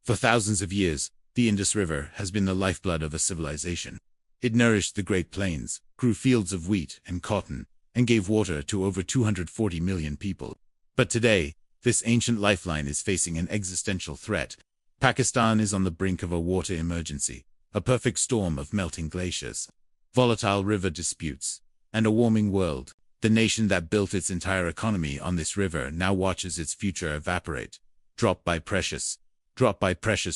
For thousands of years, the Indus River has been the lifeblood of a civilization. It nourished the Great Plains, grew fields of wheat and cotton, and gave water to over 240 million people. But today, this ancient lifeline is facing an existential threat. Pakistan is on the brink of a water emergency, a perfect storm of melting glaciers, volatile river disputes, and a warming world. The nation that built its entire economy on this river now watches its future evaporate, drop by precious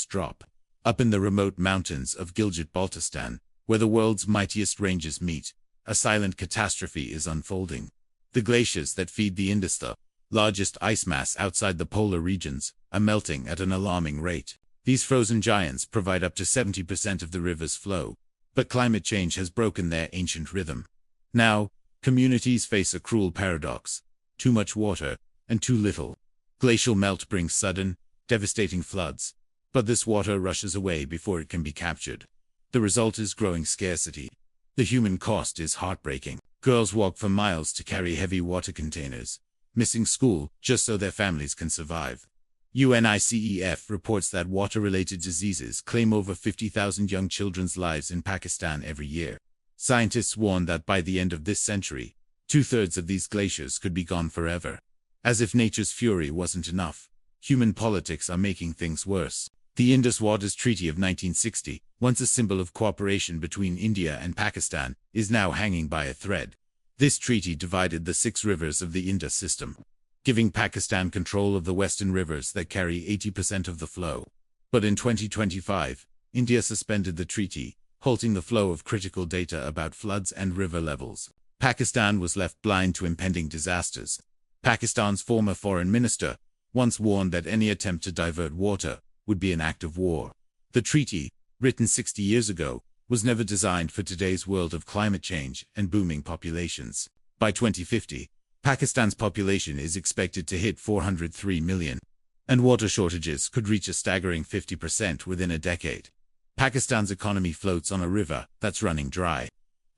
drop. Up in the remote mountains of Gilgit-Baltistan, where the world's mightiest ranges meet, a silent catastrophe is unfolding. The glaciers that feed the Indus, the largest ice mass outside the polar regions, are melting at an alarming rate. These frozen giants provide up to 70% of the river's flow, but climate change has broken their ancient rhythm. Now, communities face a cruel paradox: too much water and too little. Glacial melt brings sudden, devastating floods, but this water rushes away before it can be captured. The result is growing scarcity. The human cost is heartbreaking. Girls walk for miles to carry heavy water containers, missing school just so their families can survive. UNICEF reports that water-related diseases claim over 50,000 young children's lives in Pakistan every year. Scientists warn that by the end of this century, 2/3 of these glaciers could be gone forever. As if nature's fury wasn't enough, human politics are making things worse. The Indus Waters Treaty of 1960, once a symbol of cooperation between India and Pakistan, is now hanging by a thread. This treaty divided the 6 rivers of the Indus system, giving Pakistan control of the western rivers that carry 80% of the flow. But in 2025, India suspended the treaty, halting the flow of critical data about floods and river levels. Pakistan was left blind to impending disasters. Pakistan's former foreign minister once warned that any attempt to divert water would be an act of war. The treaty, written 60 years ago, was never designed for today's world of climate change and booming populations. By 2050, Pakistan's population is expected to hit 403 million, and water shortages could reach a staggering 50% within a decade. Pakistan's economy floats on a river that's running dry.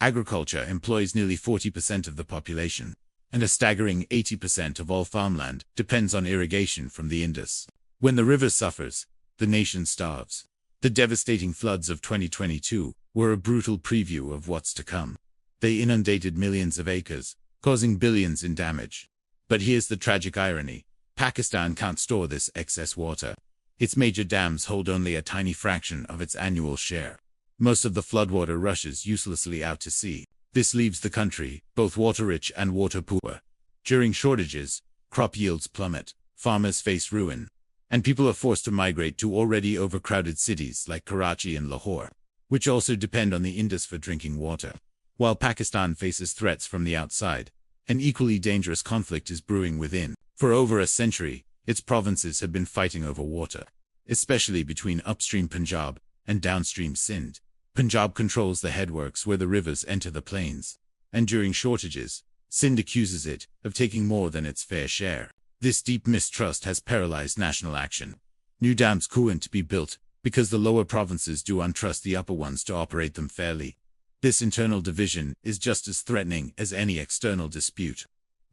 Agriculture employs nearly 40% of the population, and a staggering 80% of all farmland depends on irrigation from the Indus. When the river suffers, the nation starves. The devastating floods of 2022 were a brutal preview of what's to come. They inundated millions of acres, causing billions in damage. But here's the tragic irony: Pakistan can't store this excess water. Its major dams hold only a tiny fraction of its annual share. Most of the floodwater rushes uselessly out to sea. This leaves the country both water-rich and water-poor. During shortages, crop yields plummet, farmers face ruin, and people are forced to migrate to already overcrowded cities like Karachi and Lahore, which also depend on the Indus for drinking water. While Pakistan faces threats from the outside, an equally dangerous conflict is brewing within. For over a century, its provinces have been fighting over water, especially between upstream Punjab and downstream Sindh. Punjab controls the headworks where the rivers enter the plains, and during shortages, Sindh accuses it of taking more than its fair share. This deep mistrust has paralyzed national action. New dams couldn't be built because the lower provinces do untrust the upper ones to operate them fairly. This internal division is just as threatening as any external dispute.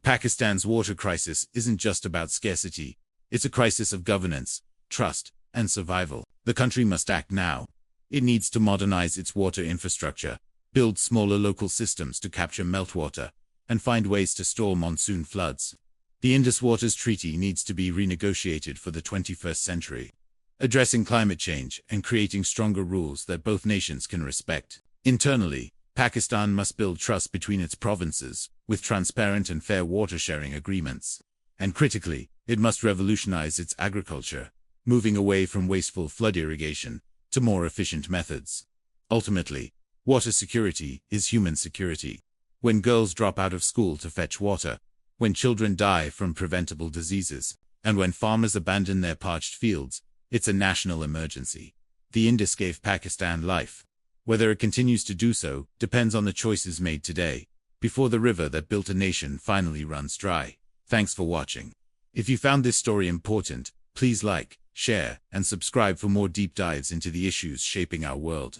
Pakistan's water crisis isn't just about scarcity, it's a crisis of governance, trust, and survival. The country must act now. It needs to modernize its water infrastructure, build smaller local systems to capture meltwater, and find ways to store monsoon floods. The Indus Waters Treaty needs to be renegotiated for the 21st century, addressing climate change and creating stronger rules that both nations can respect. Internally, Pakistan must build trust between its provinces, with transparent and fair water-sharing agreements. And critically, it must revolutionize its agriculture, moving away from wasteful flood irrigation to more efficient methods. Ultimately, water security is human security. When girls drop out of school to fetch water, when children die from preventable diseases, and when farmers abandon their parched fields, it's a national emergency. The Indus gave Pakistan life. Whether it continues to do so depends on the choices made today, before the river that built a nation finally runs dry. Thanks for watching. If you found this story important, please like, share, and subscribe for more deep dives into the issues shaping our world.